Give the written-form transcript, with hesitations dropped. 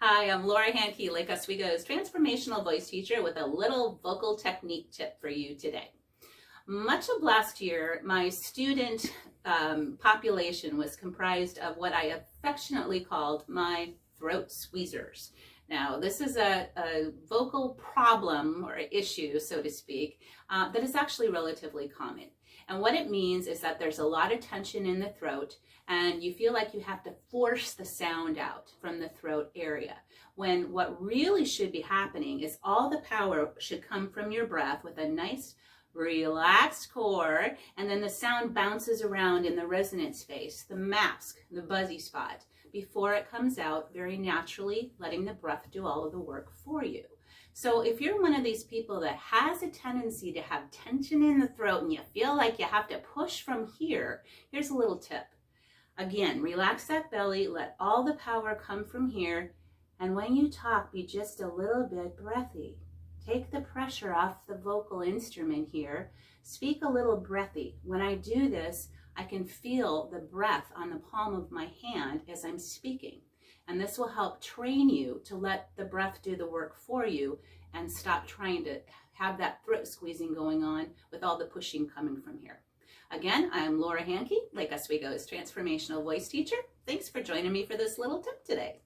Hi, I'm LauraHandke, Lake Oswego's transformational voice teacher with a little vocal technique tip for you today. Much of last year, my student population was comprised of what I affectionately called my throat squeezers. Now, this is a vocal problem or issue, so to speak, that is actually relatively common. And what it means is that there's a lot of tension in the throat and you feel like you have to force the sound out from the throat area. When what really should be happening is all the power should come from your breath with a nice relaxed core, and then the sound bounces around in the resonant space, the mask, the buzzy spot, before it comes out very naturally, letting the breath do all of the work for you. So if you're one of these people that has a tendency to have tension in the throat and you feel like you have to push from here, here's a little tip. Again, relax that belly, let all the power come from here, and when you talk, be just a little bit breathy. Take the pressure off the vocal instrument here. Speak a little breathy. When I do this, I can feel the breath on the palm of my hand as I'm speaking. And this will help train you to let the breath do the work for you and stop trying to have that throat squeezing going on with all the pushing coming from here. Again, I'm LauraHandke, Lake Oswego's transformational voice teacher. Thanks for joining me for this little tip today.